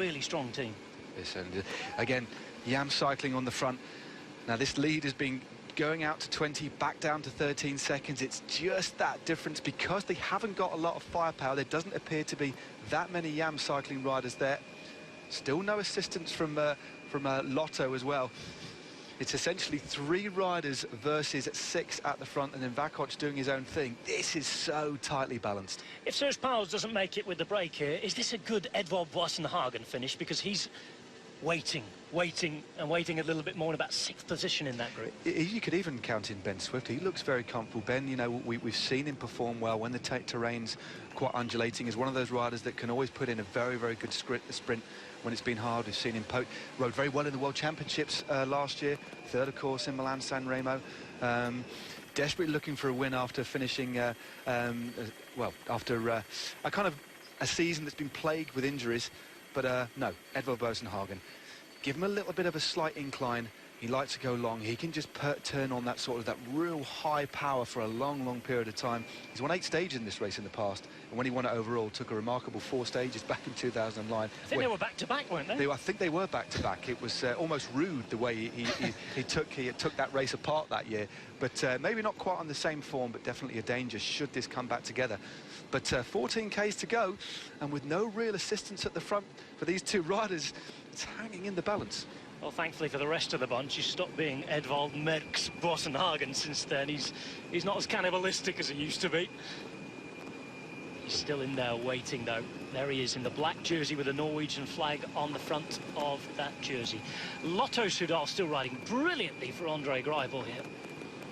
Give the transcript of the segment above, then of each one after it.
really strong team. Yes, and again, Yam cycling on the front. Now this lead has been going out to 20, back down to 13 seconds. It's just that difference because they haven't got a lot of firepower. There doesn't appear to be that many Yam cycling riders there. Still no assistance from Lotto as well. It's essentially 3 riders versus 6 at the front, and then Vakoc doing his own thing. This is so tightly balanced. If Serge Pauwels doesn't make it with the break here, is this a good Edvald Boasson-Hagen finish? Because he's waiting a little bit more in about 6th position in that group. You could even count in Ben Swift. He looks very comfortable. Ben, you know, we've seen him perform well when the terrain's quite undulating. He's one of those riders that can always put in a very, very good sprint when it's been hard. We've seen him rode very well in the World Championships last year. 3rd, of course, in Milan-San Remo. Desperately looking for a win after finishing, after a kind of a season that's been plagued with injuries. But no, Edvald Boasson-Hagen. Give him a little bit of a slight incline. He likes to go long. He can just turn on that real high power for a long, long period of time. He's won 8 stages in this race in the past, and when he won it overall, took a remarkable 4 stages back in 2009. I think they were back-to-back, weren't they? I think they were back-to-back. It was almost rude the way he took that race apart that year. But maybe not quite on the same form, but definitely a danger should this come back together. But 14 Ks to go, and with no real assistance at the front for these 2 riders, it's hanging in the balance. Well, thankfully for the rest of the bunch, he's stopped being Edvald Merckx Boasson-Hagen since then. He's not as cannibalistic as he used to be. He's still in there waiting, though. There he is in the black jersey with a Norwegian flag on the front of that jersey. Lotto Soudal still riding brilliantly for Andre Greipel here.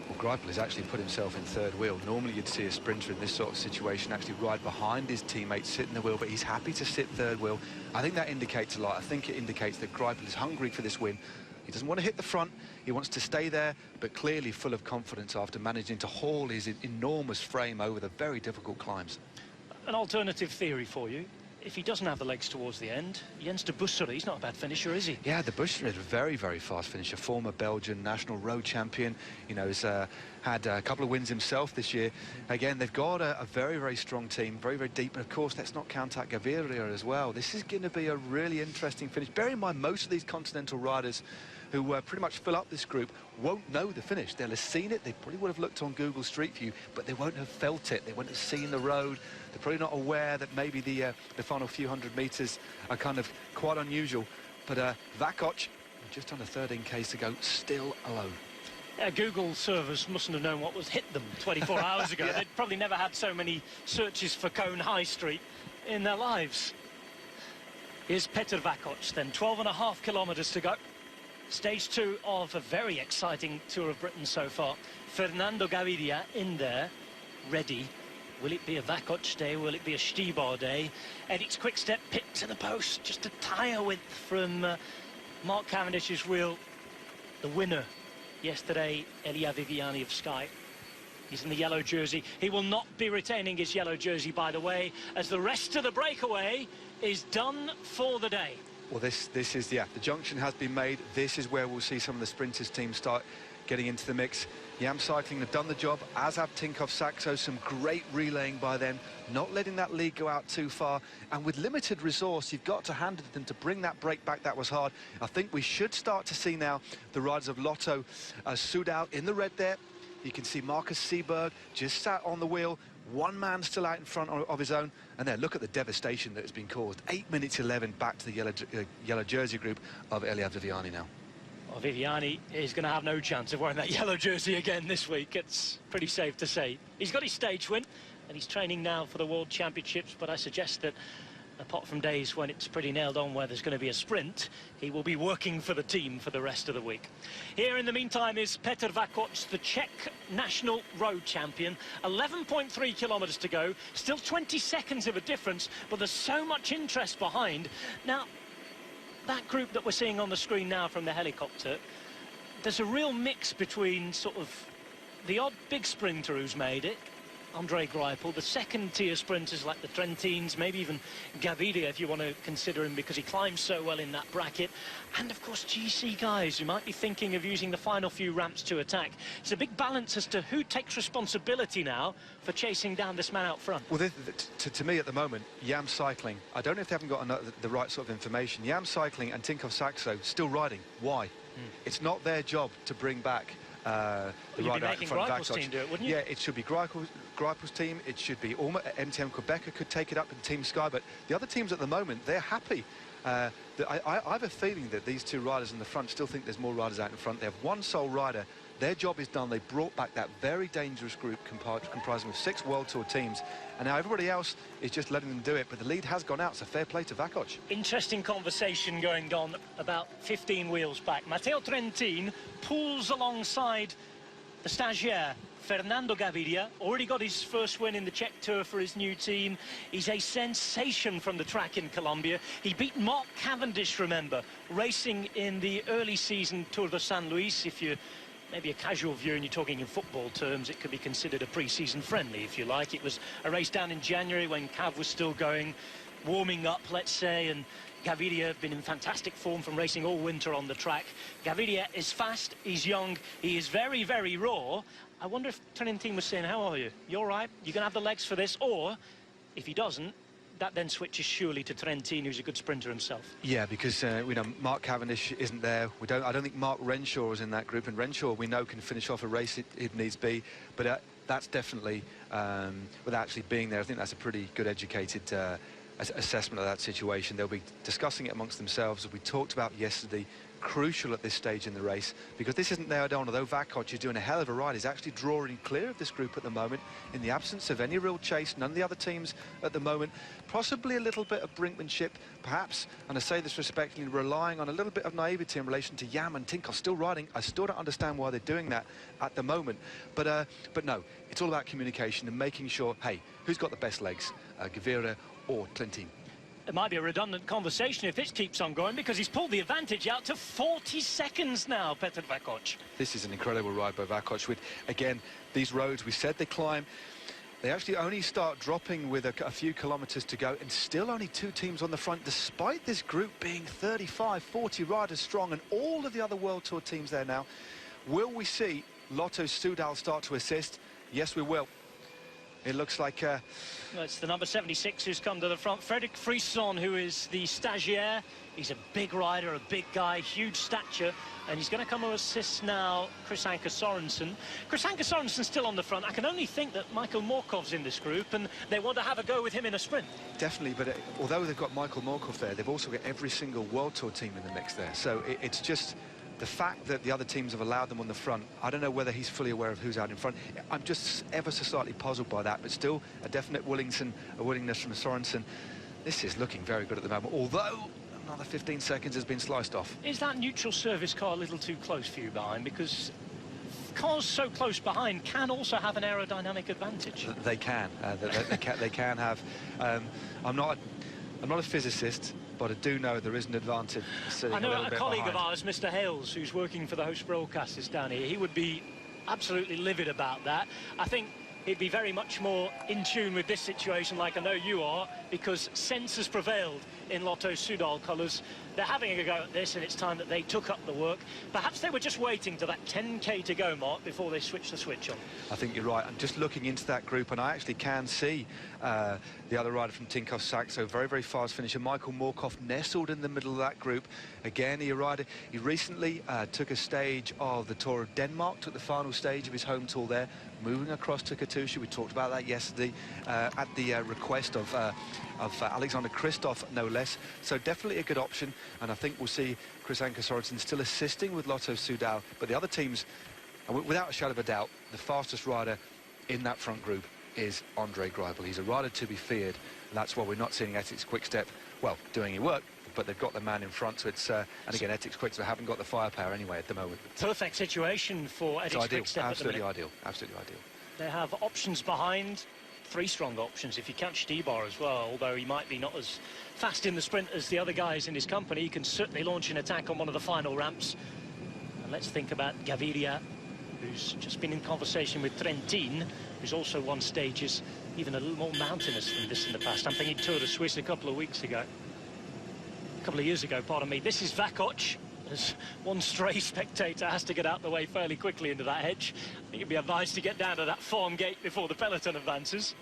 Well, Greipel has actually put himself in 3rd wheel. Normally you'd see a sprinter in this sort of situation actually ride behind his teammates, sit in the wheel, but he's happy to sit 3rd wheel. I think that indicates a lot. I think it indicates that Greipel is hungry for this win. He doesn't want to hit the front, he wants to stay there, but clearly full of confidence after managing to haul his enormous frame over the very difficult climbs. An alternative theory for you. If he doesn't have the legs towards the end, Jens de Busscher, he's not a bad finisher, is he? Yeah, de Busscher is a very, very fast finisher. Former Belgian national road champion. You know, he's had a couple of wins himself this year. Again, they've got a very, very strong team, very, very deep. And of course, let's not count out Gaviria as well. This is going to be a really interesting finish. Bear in mind, most of these continental riders who pretty much fill up this group won't know the finish. They'll have seen it, they probably would have looked on Google Street View, but they won't have felt it. They won't have seen the road. They're probably not aware that maybe the final few hundred metres are kind of quite unusual. But Vakoc, just under 13 Ks to go, still alone. Google servers mustn't have known what was hit them 24 hours ago. Yeah. They'd probably never had so many searches for Cone High Street in their lives. Here's Petr Vakoc, then 12.5 kilometres to go. Stage 2 of a very exciting Tour of Britain so far. Fernando Gaviria in there, ready. Will it be a Vakoc day? Will it be a Stibar day? Edic's Quick-Step picked to the post. Just a tyre width from Mark Cavendish's wheel. The winner yesterday, Elia Viviani of Sky. He's in the yellow jersey. He will not be retaining his yellow jersey, by the way, as the rest of the breakaway is done for the day. Well, this is, the junction has been made. This is where we'll see some of the sprinters teams start getting into the mix. Yam Cycling have done the job, as have Tinkoff Saxo. Some great relaying by them, not letting that lead go out too far. And with limited resource, you've got to hand it to them to bring that break back. That was hard. I think we should start to see now the riders of Lotto Soudal in the red there. You can see Marcus Seberg just sat on the wheel. One man still out in front of his own. And there, look at the devastation that has been caused. 8 minutes 11 back to the yellow jersey group of Elia Viviani now. Well, Viviani is going to have no chance of wearing that yellow jersey again this week. It's pretty safe to say. He's got his stage win, and he's training now for the World Championships, but I suggest that apart from days when it's pretty nailed on where there's going to be a sprint, he will be working for the team for the rest of the week. Here in the meantime is Petr Vakoc, the Czech national road champion. 11.3 kilometres to go, still 20 seconds of a difference, but there's so much interest behind. Now, that group that we're seeing on the screen now from the helicopter, there's a real mix between sort of the odd big sprinter who's made it, Andre Greipel, the second-tier sprinters like the Trentines, maybe even Gaviria, if you want to consider him, because he climbs so well in that bracket. And, of course, GC guys who might be thinking of using the final few ramps to attack. It's a big balance as to who takes responsibility now for chasing down this man out front. Well, to me at the moment, Yam Cycling, I don't know if they haven't got the right sort of information. Yam Cycling and Tinkoff Saxo still riding. Why? It's not their job to bring back the rider out in front of Vakoc. Team do it, wouldn't you? Yeah, it should be Greipel's team. It should be MTM Quebec could take it up in Team Sky, but the other teams at the moment, they're happy. I have a feeling that these two riders in the front still think there's more riders out in front. They have one sole rider. Their job is done. They brought back that very dangerous group comprising of 6 World Tour teams, and now everybody else is just letting them do it, but the lead has gone out, so fair play to Vakoc. Interesting conversation going on about 15 wheels back. Matteo Trentin pulls alongside the stagiaire Fernando Gaviria, already got his first win in the Czech Tour for his new team. He's a sensation from the track in Colombia. He beat Mark Cavendish, remember, racing in the early season Tour de San Luis. If you're maybe a casual viewer and you're talking in football terms, it could be considered a pre-season friendly, if you like. It was a race down in January when Cav was still going, warming up, let's say, and Gaviria had been in fantastic form from racing all winter on the track. Gaviria is fast, he's young, he is very, very raw. I wonder if Trentin was saying, how are you? You all right? You're going to have the legs for this? Or, if he doesn't, that then switches surely to Trentin, who's a good sprinter himself. Yeah, because we know Mark Cavendish isn't there. I don't think Mark Renshaw is in that group, and Renshaw we know can finish off a race if needs be. But that's definitely, without actually being there, I think that's a pretty good educated assessment of that situation. They'll be discussing it amongst themselves, as we talked about yesterday. Crucial at this stage in the race, because this isn't there, although Vakoc is doing a hell of a ride. He's actually drawing clear of this group at the moment in the absence of any real chase. None of the other teams at the moment, possibly a little bit of brinkmanship perhaps, and I say this respectfully, relying on a little bit of naivety in relation to Yam and Tinkoff still riding. I still don't understand why they're doing that at the moment, but no, it's all about communication and making sure, hey, who's got the best legs, Gaviria or Trentin? It might be a redundant conversation if this keeps on going, because he's pulled the advantage out to 40 seconds now, Petr Vakoc. This is an incredible ride by Vakoc with, again, these roads. We said they climb. They actually only start dropping with a few kilometres to go, and still only 2 teams on the front, despite this group being 35, 40 riders strong, and all of the other World Tour teams there now. Will we see Lotto Soudal start to assist? Yes, we will. It looks like... Well, it's the number 76 who's come to the front. Frederick Frisson, who is the stagiaire. He's a big rider, a big guy, huge stature. And he's going to come to assist now Chris Anker Sorensen. Chris Anker Sorensen's still on the front. I can only think that Michael Morkov's in this group, and they want to have a go with him in a sprint. Definitely, but although they've got Michael Morkov there, they've also got every single World Tour team in the mix there. So it's just... the fact that the other teams have allowed them on the front, I don't know whether he's fully aware of who's out in front. I'm just ever so slightly puzzled by that, but still a definite willingness from Sorensen. This is looking very good at the moment, although another 15 seconds has been sliced off. Is that neutral service car a little too close for you behind? Because cars so close behind can also have an aerodynamic advantage. They can. They can have. I'm not a physicist, but I do know there is an advantage. I know a colleague of ours, Mr. Hales, who's working for the host broadcasters down here, he would be absolutely livid about that. I think he'd be very much more in tune with this situation, like I know you are, because sense has prevailed in Lotto Soudal colours. They're having a go at this, and it's time that they took up the work. Perhaps they were just waiting to that 10k to go mark before they switched the switch on. I think you're right. I'm just looking into that group, and I actually can see the other rider from Tinkoff Saxo, very, very fast finisher, Michael Morkov, nestled in the middle of that group. Again, he recently took a stage of the Tour of Denmark, took the final stage of his home tour there, moving across to Katusha. We talked about that yesterday at the request of Alexander Kristoff, no less. So definitely a good option, and I think we'll see Chris Anker Sorensen still assisting with Lotto Soudal. But the other teams, without a shadow of a doubt, the fastest rider in that front group is Andre Greipel. He's a rider to be feared, and that's why we're not seeing Ethics Quickstep, well, doing any work, but they've got the man in front, so it's... and again, Ethics Quickstep haven't got the firepower anyway at the moment. Perfect situation for Ethics Quickstep. Absolutely ideal, absolutely ideal. They have options behind, 3 strong options if you count Stibar as well, although he might be not as fast in the sprint as the other guys in his company. He can certainly launch an attack on one of the final ramps. And let's think about Gaviria who's just been in conversation with Trentin, who's also won stages even a little more mountainous than this in the past. I'm thinking Tour de Suisse a couple of years ago, pardon me. This is Vakoc. As one stray spectator has to get out the way fairly quickly into that hedge. I think he'd be advised to get down to that farm gate before the peloton advances.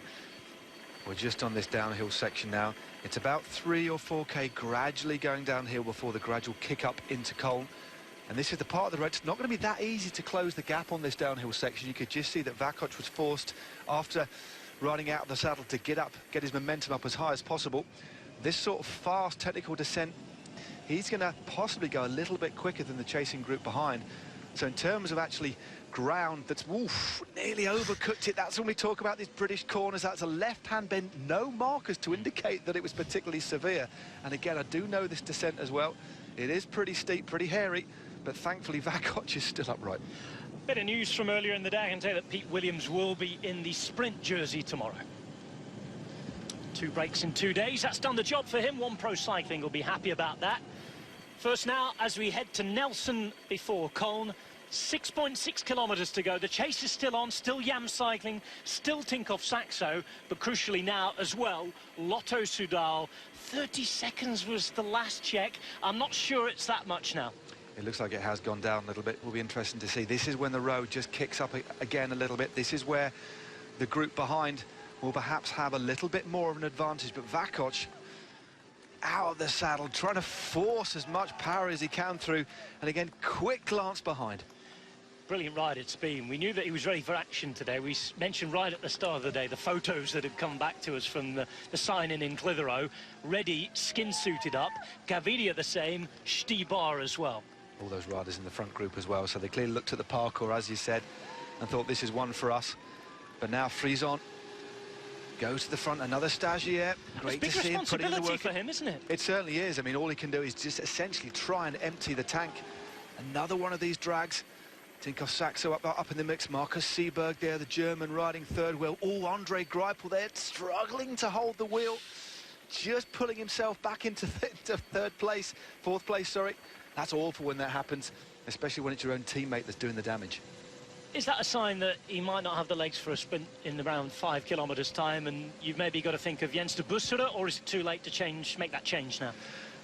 We're just on this downhill section now. It's about 3 or 4k gradually going downhill before the gradual kick up into Cologne. And this is the part of the road. It's not going to be that easy to close the gap on this downhill section. You could just see that Vakoc was forced, after riding out of the saddle, to get his momentum up as high as possible. This sort of fast technical descent, he's going to possibly go a little bit quicker than the chasing group behind. So in terms of actually ground that's nearly overcooked it, that's when we talk about these British corners. That's a left-hand bend, no markers to indicate that it was particularly severe. And again, I do know this descent as well. It is pretty steep, pretty hairy, but thankfully Vakoc is still upright. Bit of news from earlier in the day. I can tell you that Pete Williams will be in the sprint jersey tomorrow. 2 breaks in 2 days. That's done the job for him. One Pro Cycling will be happy about that. First now, as we head to Nelson before Cologne, 6.6 kilometres to go. The chase is still on, still Yam Cycling, still Tinkoff Saxo, but crucially now as well, Lotto Soudal. 30 seconds was the last check. I'm not sure it's that much now. It looks like it has gone down a little bit. Will be interesting to see. This is when the road just kicks up again a little bit. This is where the group behind will perhaps have a little bit more of an advantage, but Vakoc out of the saddle, trying to force as much power as he can through, and again, quick glance behind. Brilliant ride it's been. We knew that he was ready for action today. We mentioned right at the start of the day the photos that had come back to us from the sign-in in Clitheroe. Ready, skin-suited up. Gaviria the same, Stibar as well. All those riders in the front group as well, so they clearly looked at the parkour, as you said, and thought this is one for us. But now Frison goes to the front, another stagiaire. Great to see him putting in the work. For him, isn't it? It certainly is. I mean, all he can do is just essentially try and empty the tank. Another one of these drags. Tinkoff Saxo up in the mix. Markus Seeberg there, the German, riding third wheel. Oh, Andre Greipel there, struggling to hold the wheel. Just pulling himself back into fourth place, sorry. That's awful when that happens, especially when it's your own teammate that's doing the damage. Is that a sign that he might not have the legs for a sprint in around 5 kilometres time, and you've maybe got to think of Jens de Bussere, or is it too late to make that change now?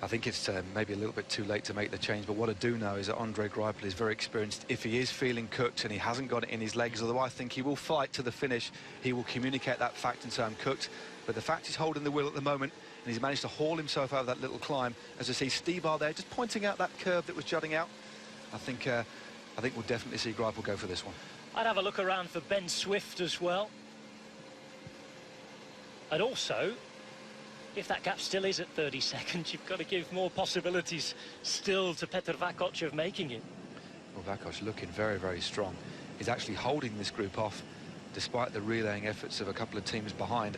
I think it's maybe a little bit too late to make the change, but what I do know is that Andre Greipel is very experienced. If he is feeling cooked and he hasn't got it in his legs, although I think he will fight to the finish, he will communicate that fact and say, I'm cooked. But the fact he's holding the wheel at the moment, and he's managed to haul himself out of that little climb, as I see Stibar there, just pointing out that curve that was jutting out. I think we'll definitely see Greipel go for this one. I'd have a look around for Ben Swift as well. And also, if that gap still is at 30 seconds, you've got to give more possibilities still to Petr Vakoc of making it. Well, Vakoc looking very, very strong. He's actually holding this group off, despite the relaying efforts of a couple of teams behind.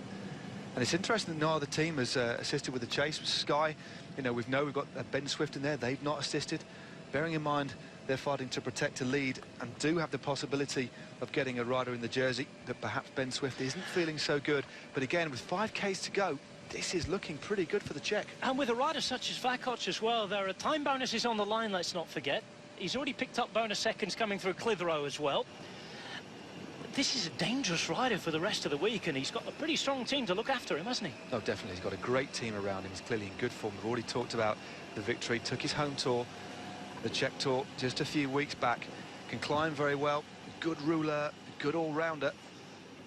And it's interesting that no other team has assisted with the chase. Sky, you know, we've got Ben Swift in there. They've not assisted. Bearing in mind they're fighting to protect a lead and do have the possibility of getting a rider in the jersey that perhaps Ben Swift isn't feeling so good. But again, with 5Ks to go, this is looking pretty good for the Czech. And with a rider such as Vakoc as well, there are time bonuses on the line, let's not forget. He's already picked up bonus seconds coming through Clitheroe as well. This is a dangerous rider for the rest of the week, and he's got a pretty strong team to look after him, hasn't he? No, definitely. He's got a great team around him. He's clearly in good form. We've already talked about the victory. Took his home tour, the Czech tour, just a few weeks back. Can climb very well. Good ruler, good all-rounder.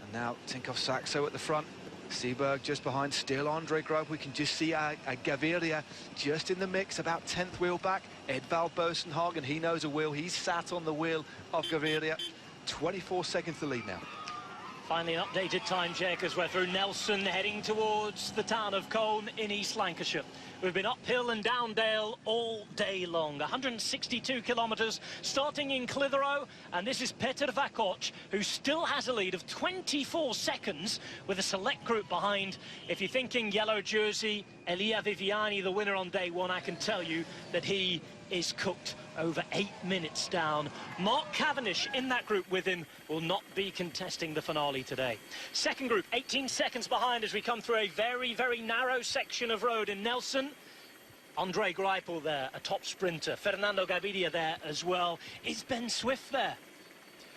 And now Tinkoff Saxo at the front. Seeberg just behind, still Andre Greipel. We can just see Gaviria just in the mix, about 10th wheel back. Edvald Bosenhagen, he knows a wheel. He's sat on the wheel of Gaviria. 24 seconds to lead now. Finally an updated time check as we're through Nelson, heading towards the town of Cologne in East Lancashire. We've been uphill and down dale all day long. 162 kilometres starting in Clitheroe, and this is Petr Vakoc, who still has a lead of 24 seconds with a select group behind. If you're thinking yellow jersey, Elia Viviani, the winner on day one, I can tell you that he is cooked over 8 minutes down. Mark Cavendish in that group with him will not be contesting the finale today. Second group, 18 seconds behind as we come through a very, very narrow section of road in Nelson. Andre Greipel there, a top sprinter. Fernando Gaviria there as well. Is Ben Swift there?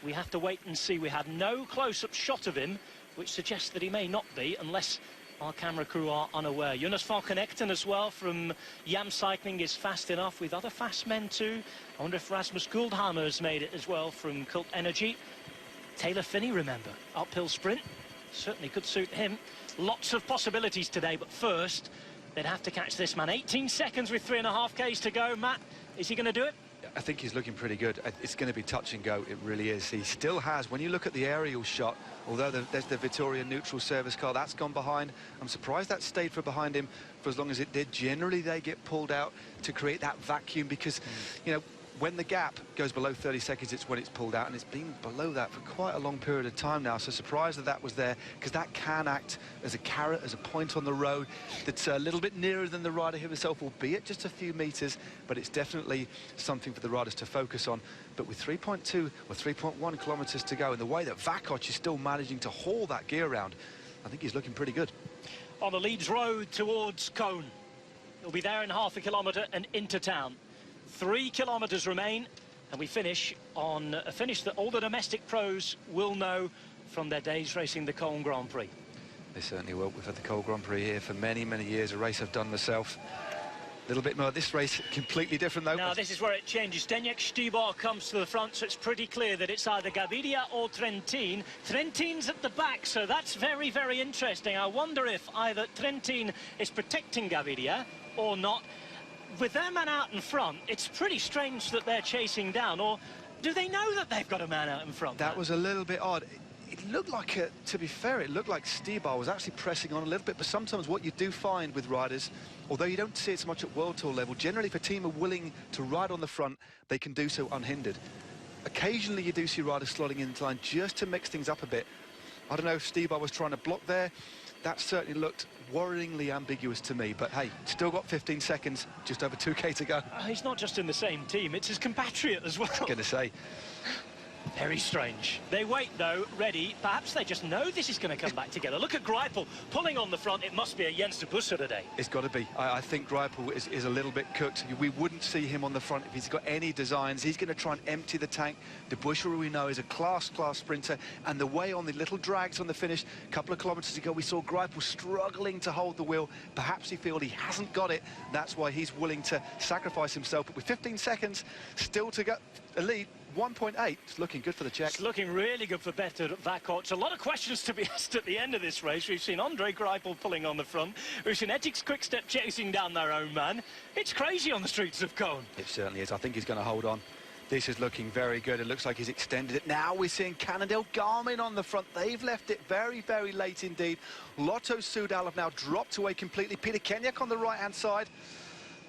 We have to wait and see. We had no close-up shot of him, which suggests that he may not be, unless our camera crew are unaware. Jonas Valkenekten as well from Yam Cycling is fast enough, with other fast men too. I wonder if Rasmus Guldhammer has made it as well from Cult Energy. Taylor Phinney, remember, uphill sprint, certainly could suit him. Lots of possibilities today, but first they'd have to catch this man. 18 seconds with 3.5 Ks to go. Matt, is he going to do it? I think he's looking pretty good. It's going to be touch and go, it really is. He still has, when you look at the aerial shot, although there's the Vittoria neutral service car, that's gone behind. I'm surprised that stayed for behind him for as long as it did. Generally, they get pulled out to create that vacuum because, you know, when the gap goes below 30 seconds, it's when it's pulled out, and it's been below that for quite a long period of time now. So surprised that that was there, because that can act as a carrot, as a point on the road that's a little bit nearer than the rider himself, albeit just a few meters, but it's definitely something for the riders to focus on. But with 3.2 or 3.1 kilometers to go, and the way that Vakoc is still managing to haul that gear around, I think he's looking pretty good. On the Leeds road towards Cone. He'll be there in half a kilometre and into town. 3 kilometres remain, and we finish on a finish that all the domestic pros will know from their days racing the Cone Grand Prix. They certainly will. We've had the Cone Grand Prix here for many, many years, a race I've done myself. A little bit more. This race completely different, though. Now, this is where it changes. Zdeněk Štýbar comes to the front, so it's pretty clear that it's either Gaviria or Trentin. Trentin's at the back, so that's very, very interesting. I wonder if either Trentin is protecting Gaviria or not. With their man out in front, it's pretty strange that they're chasing down, or do they know that they've got a man out in front? That was a little bit odd. It looked like, to be fair, it looked like Štýbar was actually pressing on a little bit, but sometimes what you do find with riders, although you don't see it so much at World Tour level, generally if a team are willing to ride on the front, they can do so unhindered. Occasionally you do see riders slotting into line just to mix things up a bit. I don't know if Štýbar was trying to block there. That certainly looked worryingly ambiguous to me, but hey, still got 15 seconds, just over 2K to go. He's not just in the same team, it's his compatriot as well. I was going to say. Very strange. They wait, though, ready. Perhaps they just know this is going to come back together. Look at Greipel pulling on the front. It must be a Jens de Busse today. It's got to be. I think Greipel is a little bit cooked. We wouldn't see him on the front if he's got any designs. He's going to try and empty the tank. De Busse, we know, is a class sprinter. And the way on the little drags on the finish, a couple of kilometres ago, we saw Greipel struggling to hold the wheel. Perhaps he feels he hasn't got it. That's why he's willing to sacrifice himself. But with 15 seconds still to go, a lead, 1.8, it's looking good for the Czech. It's looking really good for Petr Vakoc. A lot of questions to be asked at the end of this race. We've seen Andre Greipel pulling on the front. We've seen Etixx Quick-Step chasing down their own man. It's crazy on the streets of Cone. It certainly is. I think he's going to hold on. This is looking very good. It looks like he's extended it. Now we're seeing Cannondale, Garmin on the front. They've left it very, very late indeed. Lotto Soudal have now dropped away completely. Peter Kenyak on the right-hand side.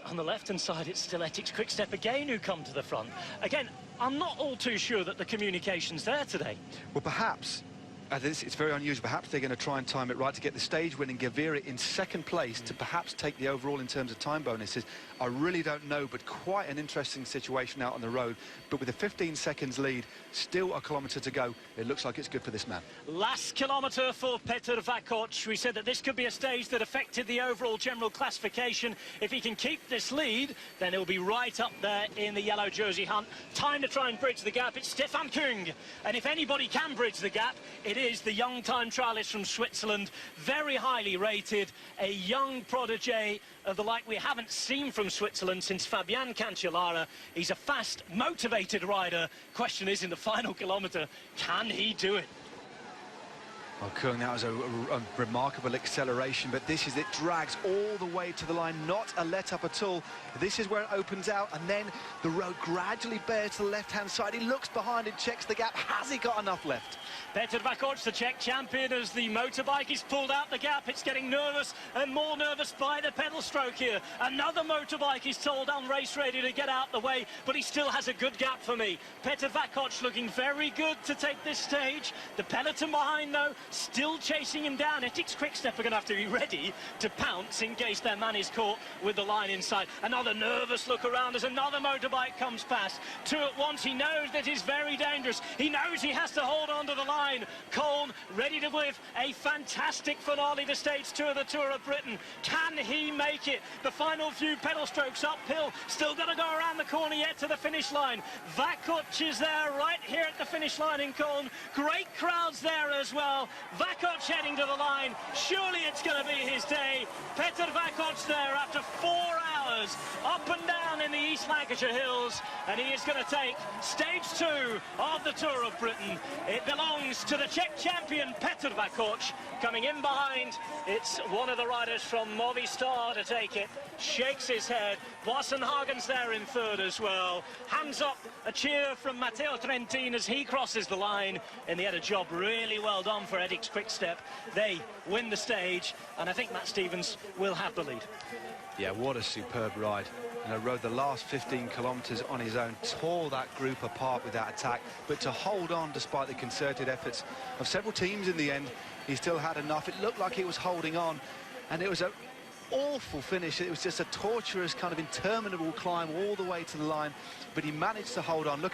On the left-hand side, it's still Etixx Quick-Step again who come to the front. Again, I'm not all too sure that the communication's there today. Well, perhaps, it's very unusual, perhaps they're going to try and time it right to get the stage-winning Gaviria in second place to perhaps take the overall in terms of time bonuses. I really don't know, but quite an interesting situation out on the road. But with a 15 seconds lead, still a kilometre to go, it looks like it's good for this man. Last kilometre for Petr Vakoc. We said that this could be a stage that affected the overall general classification. If he can keep this lead, then he'll be right up there in the yellow jersey hunt. Time to try and bridge the gap. It's Stefan Küng. And if anybody can bridge the gap, it is the young time trialist from Switzerland, very highly rated, a young protege of the like we haven't seen from Switzerland since Fabian Cancellara. He's a fast, motivated rider. Question is, in the final kilometre, can he do it? Well, Küng, that was a remarkable acceleration, but this is, it drags all the way to the line, not a let-up at all. This is where it opens out, and then the road gradually bears to the left-hand side. He looks behind and checks the gap. Has he got enough left? Petr Vakoc, the Czech champion, as the motorbike is pulled out the gap. It's getting nervous and more nervous by the pedal stroke here. Another motorbike is told on race ready to get out the way, but he still has a good gap for me. Petr Vakoc looking very good to take this stage. The peloton behind, though, still chasing him down. Ethics Quickstep are going to have to be ready to pounce in case their man is caught with the line inside. Another nervous look around as another motorbike comes past. Two at once. He knows that he's very dangerous. He knows he has to hold on to the line. Colne ready to give a fantastic finale to stage 2 of the Tour of Britain. Can he make it? The final few pedal strokes uphill. Still got to go around the corner yet to the finish line. Vakoc is there right here at the finish line in Colne. Great crowds there as well. Vakoc heading to the line. Surely it's going to be his day. Peter Vakoc there after 4 hours up and down in the East Lancashire Hills, and he is going to take stage 2 of the Tour of Britain. It belongs to the Czech champion Peter Vakoc. Coming in behind, it's one of the riders from Movistar to take it. Shakes his head. Boassenhagen's there in third as well. Hands up, a cheer from Matteo Trentin as he crosses the line, and he had a job really well done for Ethics Quickstep. They win the stage, and I think Matt Stevens will have the lead. Yeah, what a superb ride. You know, rode the last 15 kilometres on his own, tore that group apart with that attack, but to hold on despite the concerted efforts of several teams in the end, he still had enough. It looked like he was holding on, and it was an awful finish. It was just a torturous kind of interminable climb all the way to the line, but he managed to hold on. Look